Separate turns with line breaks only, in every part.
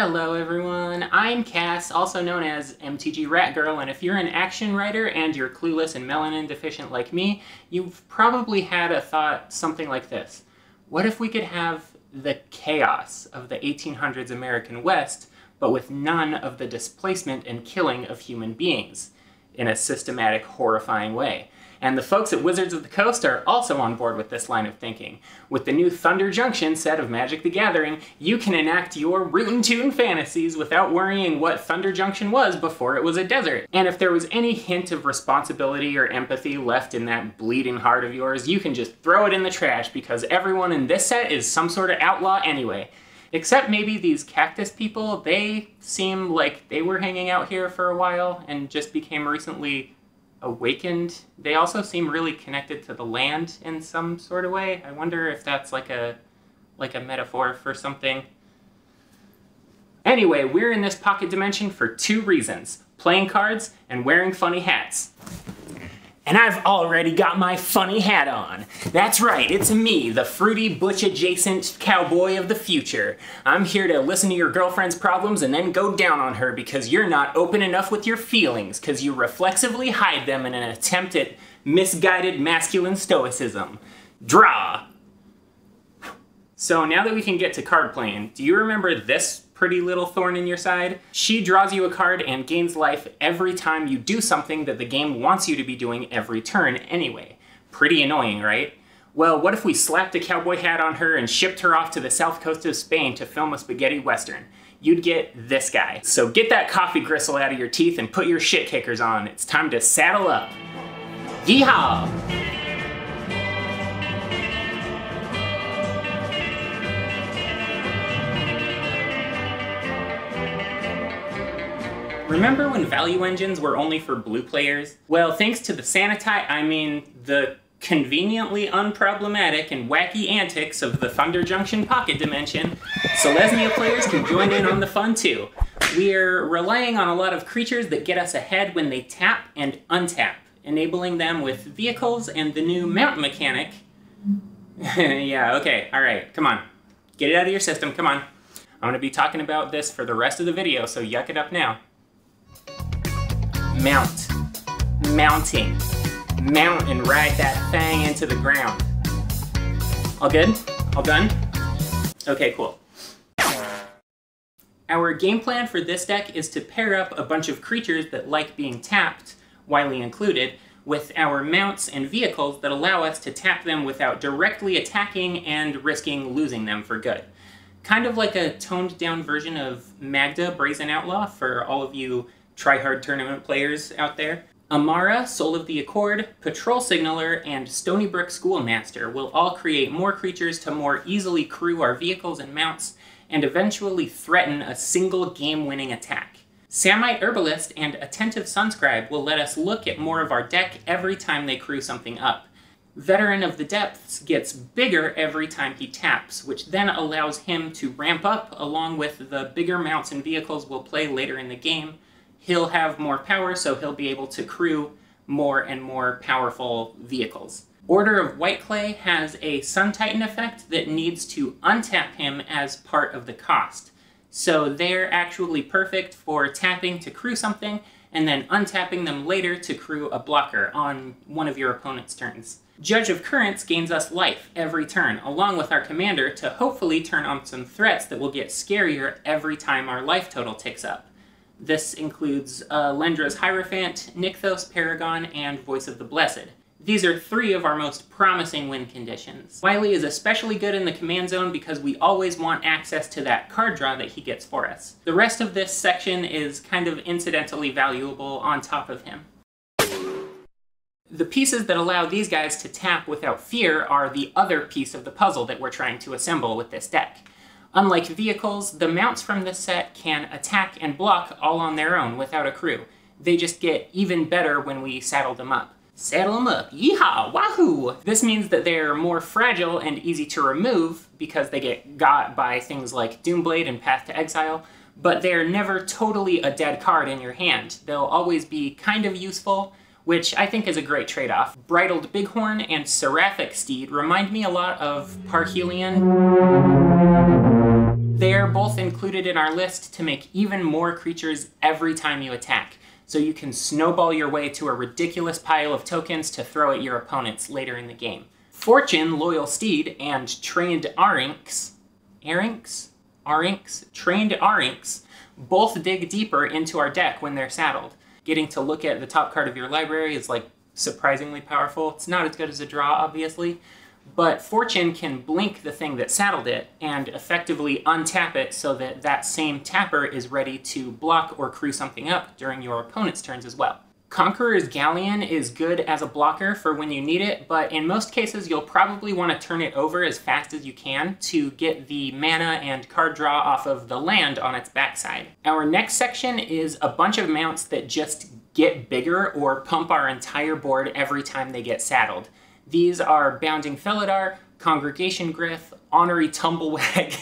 Hello everyone, I'm Cass, also known as MTG Rat Girl, and if you're an action writer and you're clueless and melanin deficient like me, you've probably had a thought something like this. What if we could have the chaos of the 1800s American West, but with none of the displacement and killing of human beings, in a systematic, horrifying way? And the folks at Wizards of the Coast are also on board with this line of thinking. With the new Thunder Junction set of Magic the Gathering, you can enact your rootin' tootin' fantasies without worrying what Thunder Junction was before it was a desert. And if there was any hint of responsibility or empathy left in that bleeding heart of yours, you can just throw it in the trash because everyone in this set is some sort of outlaw anyway. Except maybe these cactus people, they seem like they were hanging out here for a while and just became recently awakened. They also seem really connected to the land in some sort of way. I wonder if that's like a metaphor for something. Anyway, we're in this pocket dimension for two reasons: playing cards and wearing funny hats. And I've already got my funny hat on. That's right, it's me, the fruity, butch-adjacent cowboy of the future. I'm here to listen to your girlfriend's problems and then go down on her because you're not open enough with your feelings, because you reflexively hide them in an attempt at misguided masculine stoicism. Draw! So now that we can get to card playing, do you remember this pretty little thorn in your side? She draws you a card and gains life every time you do something that the game wants you to be doing every turn anyway. Pretty annoying, right? Well, what if we slapped a cowboy hat on her and shipped her off to the south coast of Spain to film a spaghetti western? You'd get this guy. So get that coffee gristle out of your teeth and put your shit kickers on. It's time to saddle up. Yeehaw! Remember when value engines were only for blue players? Well, thanks to the the conveniently unproblematic and wacky antics of the Thunder Junction pocket dimension, Selesnya players can join in on the fun too. We're relying on a lot of creatures that get us ahead when they tap and untap, enabling them with vehicles and the new mount mechanic. Yeah, okay, alright, come on. Get it out of your system, come on. I'm gonna be talking about this for the rest of the video, so yuck it up now. Mount. Mounting. Mount and ride that thing into the ground. All good? All done? Okay, cool. Our game plan for this deck is to pair up a bunch of creatures that like being tapped, Wylie included, with our mounts and vehicles that allow us to tap them without directly attacking and risking losing them for good. Kind of like a toned down version of Magda, Brazen Outlaw, for all of you try-hard tournament players out there. Amara, Soul of the Accord, Patrol Signaler, and Stony Brook Schoolmaster will all create more creatures to more easily crew our vehicles and mounts, and eventually threaten a single game-winning attack. Samite Herbalist and Attentive Sunscribe will let us look at more of our deck every time they crew something up. Veteran of the Depths gets bigger every time he taps, which then allows him to ramp up along with the bigger mounts and vehicles we'll play later in the game. He'll have more power, so he'll be able to crew more and more powerful vehicles. Order of Whiteclay has a Sun Titan effect that needs to untap him as part of the cost. So they're actually perfect for tapping to crew something, and then untapping them later to crew a blocker on one of your opponent's turns. Judge of Currents gains us life every turn, along with our commander, to hopefully turn on some threats that will get scarier every time our life total ticks up. This includes Lendra's Hierophant, Nykthos Paragon, and Voice of the Blessed. These are three of our most promising win conditions. Wylie is especially good in the command zone because we always want access to that card draw that he gets for us. The rest of this section is kind of incidentally valuable on top of him. The pieces that allow these guys to tap without fear are the other piece of the puzzle that we're trying to assemble with this deck. Unlike vehicles, the mounts from this set can attack and block all on their own without a crew. They just get even better when we saddle them up. Saddle them up, yeehaw, wahoo! This means that they're more fragile and easy to remove because they get got by things like Doomblade and Path to Exile, but they're never totally a dead card in your hand. They'll always be kind of useful, which I think is a great trade-off. Bridled Bighorn and Seraphic Steed remind me a lot of Parhelion. They're both included in our list to make even more creatures every time you attack, so you can snowball your way to a ridiculous pile of tokens to throw at your opponents later in the game. Fortune, Loyal Steed, and Trained Trained Arinx both dig deeper into our deck when they're saddled. Getting to look at the top card of your library is like surprisingly powerful. It's not as good as a draw, obviously, but Fortune can blink the thing that saddled it and effectively untap it so that that same tapper is ready to block or crew something up during your opponent's turns as well. Conqueror's Galleon is good as a blocker for when you need it, but in most cases you'll probably want to turn it over as fast as you can to get the mana and card draw off of the land on its backside. Our next section is a bunch of mounts that just get bigger or pump our entire board every time they get saddled. These are Bounding Felidar, Congregation Gryph, Ornery Tumblewag,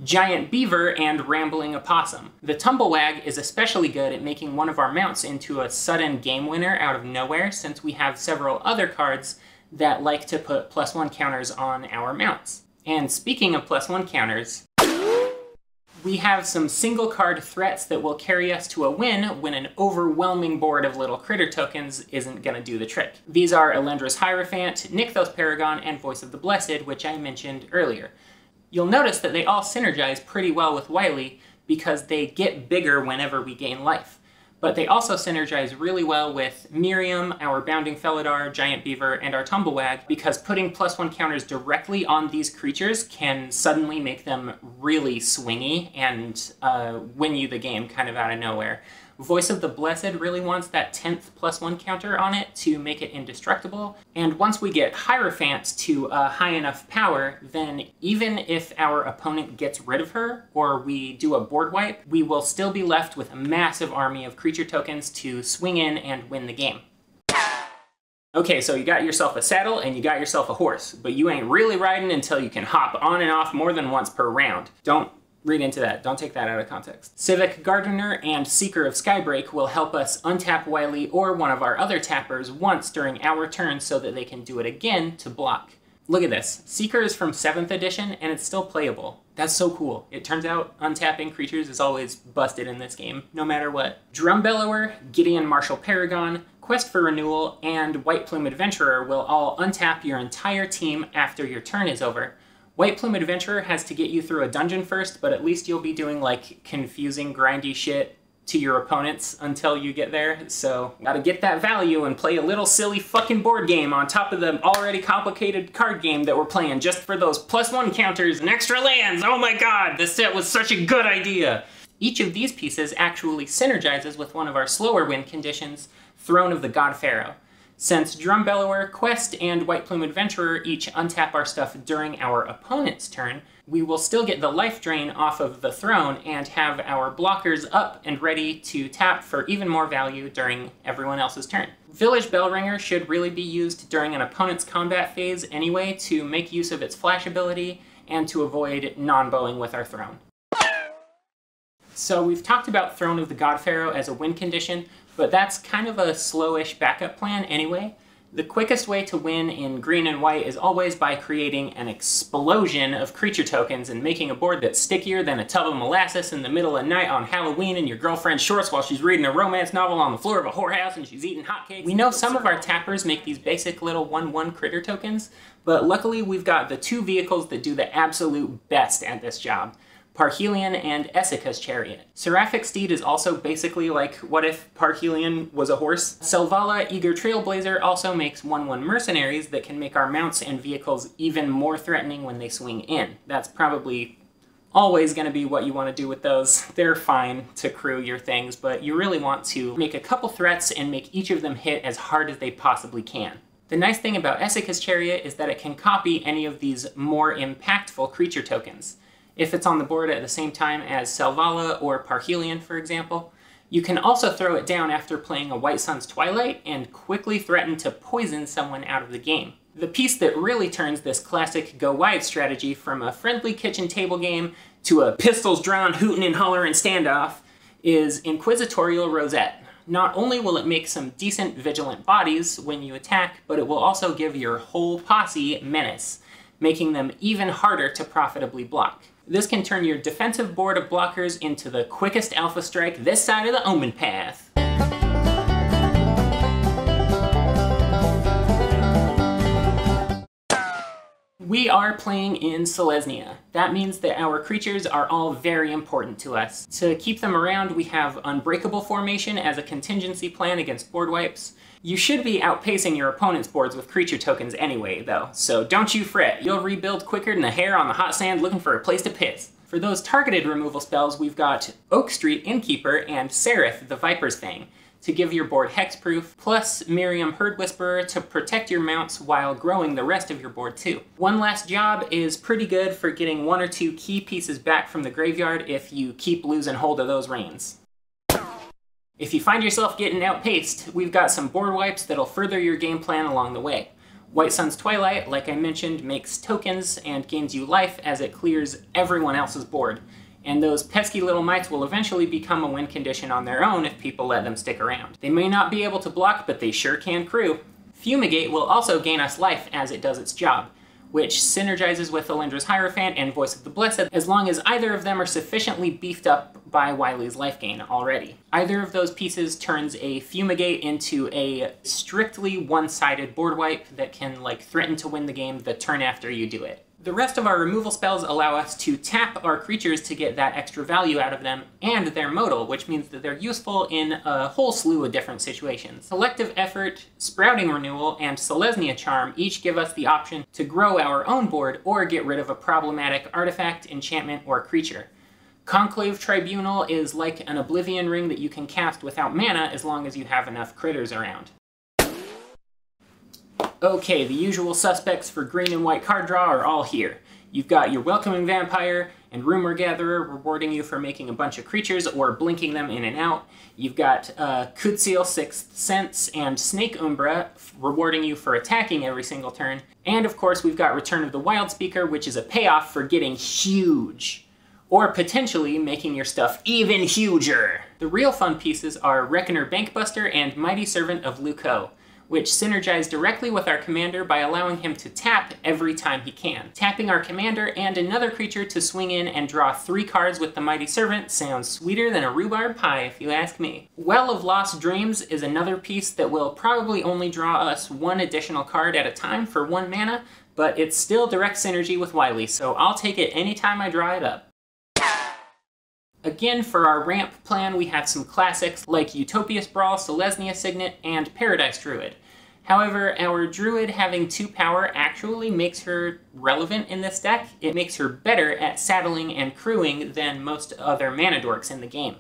Giant Beaver, and Rambling Opossum. The Tumblewag is especially good at making one of our mounts into a sudden game winner out of nowhere, since we have several other cards that like to put +1 counters on our mounts. And speaking of +1 counters, we have some single card threats that will carry us to a win when an overwhelming board of little critter tokens isn't going to do the trick. These are Elendra's Hierophant, Nykthos Paragon, and Voice of the Blessed, which I mentioned earlier. You'll notice that they all synergize pretty well with Wylie because they get bigger whenever we gain life. But they also synergize really well with Miriam, our Bounding Felidar, Giant Beaver, and our Tumblewag, because putting +1 counters directly on these creatures can suddenly make them really swingy and win you the game kind of out of nowhere. Voice of the Blessed really wants that 10th +1 counter on it to make it indestructible, and once we get Hierophant to high enough power, then even if our opponent gets rid of her, or we do a board wipe, we will still be left with a massive army of creature tokens to swing in and win the game. Okay, so you got yourself a saddle and you got yourself a horse, but you ain't really riding until you can hop on and off more than once per round. Don't read into that. Don't take that out of context. Civic Gardener and Seeker of Skybreak will help us untap Wylie or one of our other tappers once during our turn so that they can do it again to block. Look at this. Seeker is from 7th edition and it's still playable. That's so cool. It turns out untapping creatures is always busted in this game, no matter what. Drumbellower, Gideon Marshall Paragon, Quest for Renewal, and White Plume Adventurer will all untap your entire team after your turn is over. White Plume Adventurer has to get you through a dungeon first, but at least you'll be doing like confusing, grindy shit to your opponents until you get there, so gotta get that value and play a little silly fucking board game on top of the already complicated card game that we're playing just for those +1 counters and extra lands. Oh my god, this set was such a good idea! Each of these pieces actually synergizes with one of our slower win conditions, Throne of the God Pharaoh. Since Drumbellower, Quest, and White Plume Adventurer each untap our stuff during our opponent's turn, we will still get the life drain off of the throne and have our blockers up and ready to tap for even more value during everyone else's turn. Village Bellringer should really be used during an opponent's combat phase anyway to make use of its flash ability and to avoid non-bowing with our throne. So we've talked about Throne of the God Pharaoh as a win condition, but that's kind of a slowish backup plan anyway. The quickest way to win in green and white is always by creating an explosion of creature tokens and making a board that's stickier than a tub of molasses in the middle of the night on Halloween in your girlfriend's shorts while she's reading a romance novel on the floor of a whorehouse and she's eating hotcakes. We know some of our tappers make these basic little 1/1 critter tokens, but luckily we've got the two vehicles that do the absolute best at this job. Parhelion and Essica's Chariot. Seraphic Steed is also basically like, what if Parhelion was a horse? Selvala, Eager Trailblazer, also makes 1/1 mercenaries that can make our mounts and vehicles even more threatening when they swing in. That's probably always going to be what you want to do with those. They're fine to crew your things, but you really want to make a couple threats and make each of them hit as hard as they possibly can. The nice thing about Essica's Chariot is that it can copy any of these more impactful creature tokens. If it's on the board at the same time as Selvala or Parhelion, for example. You can also throw it down after playing a White Sun's Twilight and quickly threaten to poison someone out of the game. The piece that really turns this classic go-wide strategy from a friendly kitchen table game to a pistols-drawn hootin' and hollerin' standoff is Inquisitorial Rosette. Not only will it make some decent vigilant bodies when you attack, but it will also give your whole posse menace. making them even harder to profitably block. This can turn your defensive board of blockers into the quickest alpha strike this side of the Omen Path. We are playing in Selesnya. That means that our creatures are all very important to us. To keep them around, we have Unbreakable Formation as a contingency plan against board wipes. You should be outpacing your opponent's boards with creature tokens anyway, though, so don't you fret. You'll rebuild quicker than a hare on the hot sand looking for a place to piss. For those targeted removal spells, we've got Oak Street Innkeeper and Seraph the Viper's Fang to give your board hexproof, plus Miriam Herd Whisperer to protect your mounts while growing the rest of your board too. One Last Job is pretty good for getting 1 or 2 key pieces back from the graveyard if you keep losing hold of those reins. If you find yourself getting outpaced, we've got some board wipes that'll further your game plan along the way. White Sun's Twilight, like I mentioned, makes tokens and gains you life as it clears everyone else's board. And those pesky little mites will eventually become a win condition on their own if people let them stick around. They may not be able to block, but they sure can crew. Fumigate will also gain us life as it does its job, which synergizes with Elendra's Hierophant and Voice of the Blessed, as long as either of them are sufficiently beefed up by Wylie's life gain already. Either of those pieces turns a Fumigate into a strictly one-sided board wipe that can, threaten to win the game the turn after you do it. The rest of our removal spells allow us to tap our creatures to get that extra value out of them, and they're modal, which means that they're useful in a whole slew of different situations. Collective Effort, Sprouting Renewal, and Selesnya Charm each give us the option to grow our own board or get rid of a problematic artifact, enchantment, or creature. Conclave Tribunal is like an Oblivion Ring that you can cast without mana as long as you have enough critters around. Okay, the usual suspects for green and white card draw are all here. You've got your Welcoming Vampire and Rumor Gatherer rewarding you for making a bunch of creatures or blinking them in and out. You've got Kutsil Sixth Sense and Snake Umbra rewarding you for attacking every single turn. And of course we've got Return of the Wild Speaker, which is a payoff for getting huge, or potentially making your stuff even huger. The real fun pieces are Reckoner Bankbuster and Mighty Servant of Luco, which synergize directly with our commander by allowing him to tap every time he can. Tapping our commander and another creature to swing in and draw 3 cards with the Mighty Servant sounds sweeter than a rhubarb pie, if you ask me. Well of Lost Dreams is another piece that will probably only draw us 1 additional card at a time for 1 mana, but it's still direct synergy with Wylie, so I'll take it anytime I draw it up. Again, for our ramp plan, we have some classics like Utopias Brawl, Selesnya Signet, and Paradise Druid. However, our Druid having 2 power actually makes her relevant in this deck. It makes her better at saddling and crewing than most other mana dorks in the game.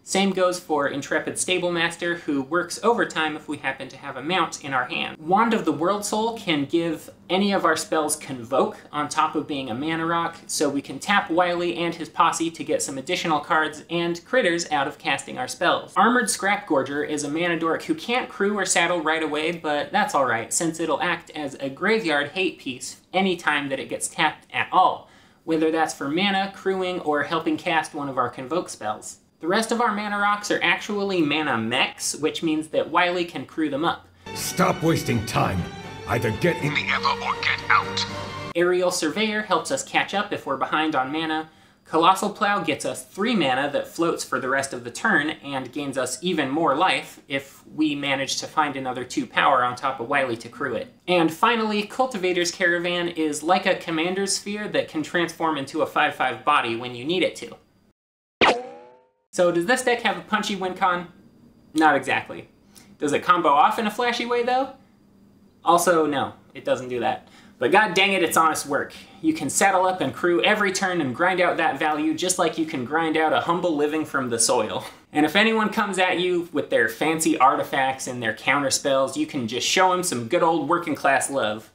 Same goes for Intrepid Stablemaster, who works overtime if we happen to have a mount in our hand. Wand of the World Soul can give any of our spells Convoke on top of being a mana rock, so we can tap Wylie and his posse to get some additional cards and critters out of casting our spells. Armored Scrapgorger is a mana dork who can't crew or saddle right away, but that's alright, since it'll act as a graveyard hate piece anytime that it gets tapped at all, whether that's for mana, crewing, or helping cast one of our Convoke spells. The rest of our mana rocks are actually mana mechs, which means that Wylie can crew them up.
Stop wasting time. Either get in the Ever or get out.
Aerial Surveyor helps us catch up if we're behind on mana. Colossal Plow gets us 3 mana that floats for the rest of the turn and gains us even more life if we manage to find another 2 power on top of Wylie to crew it. And finally, Cultivator's Caravan is like a Commander's Sphere that can transform into a 5/5 body when you need it to. So does this deck have a punchy win con? Not exactly. Does it combo off in a flashy way though? Also, no, it doesn't do that. But god dang it, it's honest work. You can saddle up and crew every turn and grind out that value just like you can grind out a humble living from the soil. And if anyone comes at you with their fancy artifacts and their counter spells, you can just show them some good old working class love.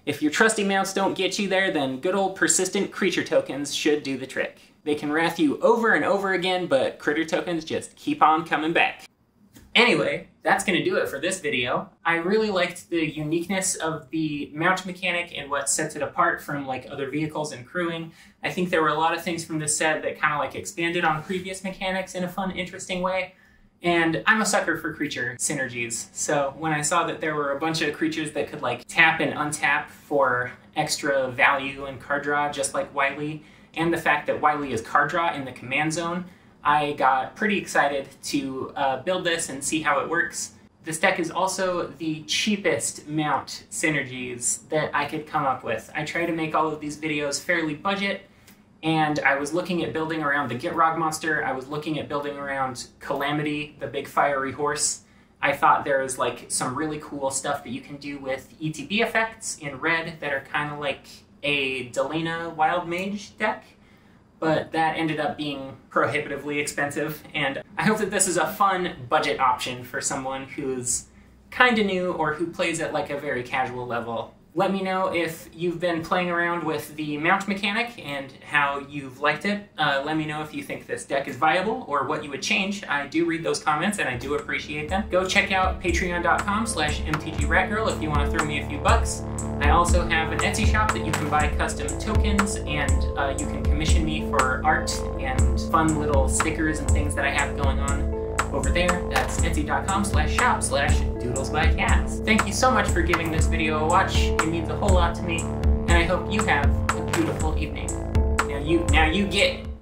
If your trusty mounts don't get you there, then good old persistent creature tokens should do the trick. They can wrath you over and over again, but critter tokens just keep on coming back. Anyway, that's going to do it for this video. I really liked the uniqueness of the mount mechanic and what sets it apart from other vehicles and crewing. I think there were a lot of things from this set that kind of expanded on previous mechanics in a fun, interesting way. And I'm a sucker for creature synergies, so when I saw that there were a bunch of creatures that could like tap and untap for extra value and card draw, just like Wylie, and the fact that Wylie is card draw in the command zone, I got pretty excited to build this and see how it works. This deck is also the cheapest mount synergies that I could come up with. I try to make all of these videos fairly budget, and I was looking at building around the Gitrog monster, I was looking at building around Calamity, the big fiery horse. I thought there was like some really cool stuff that you can do with ETB effects in red that are kind of like a Delena Wild Mage deck, but that ended up being prohibitively expensive, and I hope that this is a fun budget option for someone who's kind of new or who plays at like a very casual level. Let me know if you've been playing around with the mount mechanic and how you've liked it. Let me know if you think this deck is viable or what you would change. I do read those comments and I do appreciate them. Go check out patreon.com/mtgratgirl if you want to throw me a few bucks. I also have an Etsy shop that you can buy custom tokens, and you can commission me for art and fun little stickers and things that I have going on over there. That's etsy.com/shop/doodlesbycats. Thank you so much for giving this video a watch. It means a whole lot to me, and I hope you have a beautiful evening. Now you get